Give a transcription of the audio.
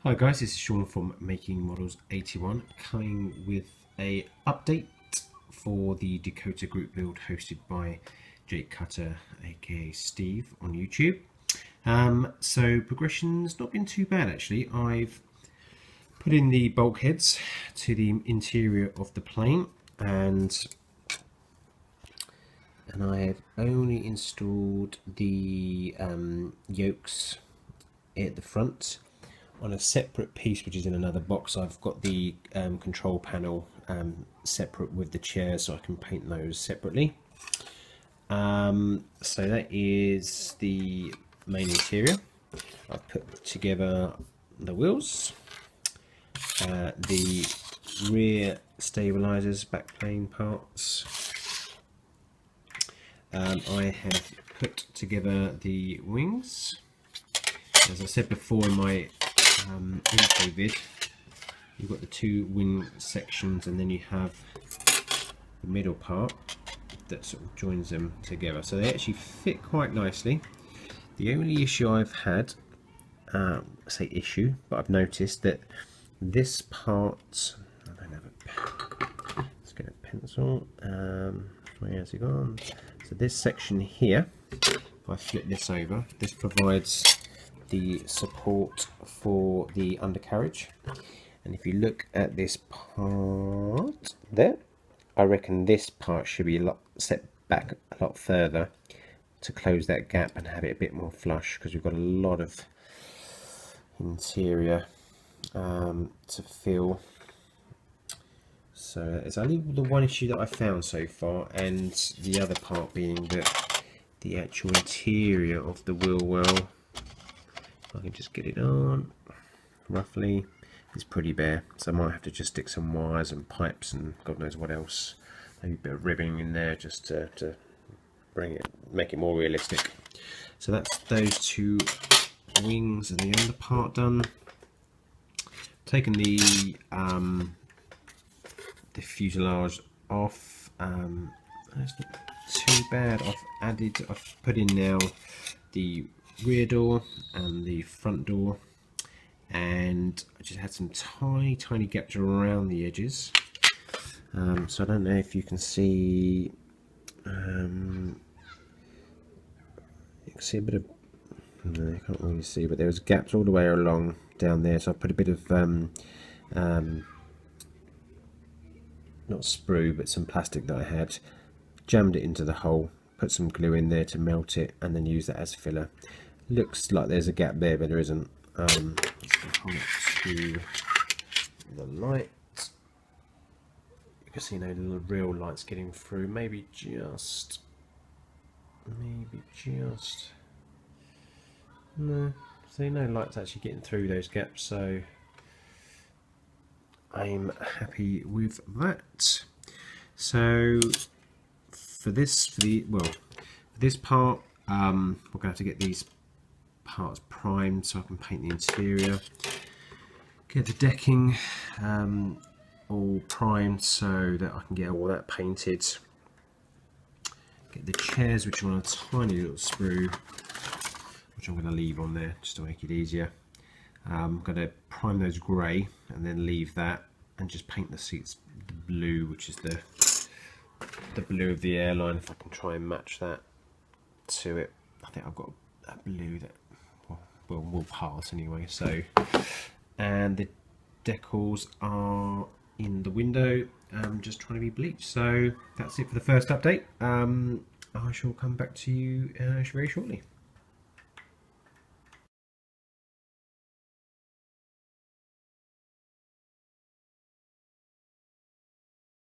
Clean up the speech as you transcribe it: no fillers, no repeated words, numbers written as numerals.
Hi guys, this is Sean from Making Models 81 coming with a update for the Dakota group build hosted by Jake Cutter aka Steve on YouTube. So progression's not been too bad actually. I've put in the bulkheads to the interior of the plane and I have only installed the yokes at the front. On a separate piece, which is in another box, I've got the control panel separate with the chairs, so I can paint those separately. So that is the main interior. I've put together the wheels, the rear stabilizers, backplane parts. I have put together the wings. As I said before in my info vid, you've got the two wing sections and then you have the middle part that sort of joins them together, so they actually fit quite nicely. The only issue I've had, I say issue, but I've noticed that this part, I don't have a, let's get a pencil, where has it gone? So this section here, if I flip this over, this provides the support for the undercarriage, and if you look at this part there, I reckon this part should be a lot set back a lot further to close that gap and have it a bit more flush, because we've got a lot of interior to fill. So it's only the one issue that I found so far, and the other part being that the actual interior of the wheel well, I can just get it on roughly, it's pretty bare, so I might have to just stick some wires and pipes and God knows what else, maybe a bit of ribbing in there just to bring it, make it more realistic. So that's those two wings and the under part done. Taken the fuselage off. That's not too bad. I've put in now the rear door and the front door, and I just had some tiny gaps around the edges, so I don't know if you can see, you can see a bit of, no, you can't really see, but there was gaps all the way along down there, so I put a bit of not sprue but some plastic that I had, jammed it into the hole, put some glue in there to melt it, and then use that as filler. Looks like there's a gap there, but there isn't. Let's hold it to the light. You can see no little real lights getting through. Maybe just. No. See, no lights actually getting through those gaps. So I'm happy with that. So for this part, we're going to have to get these parts primed so I can paint the interior, get the decking all primed so that I can get all that painted, get the chairs which are on a tiny little sprue which I'm going to leave on there just to make it easier. I'm going to prime those grey and then leave that and just paint the seats the blue, which is the blue of the airline, if I can try and match that to it. I think I've got a blue that will pass anyway. So, and the decals are in the window, just trying to be bleached. So that's it for the first update. I shall come back to you very shortly.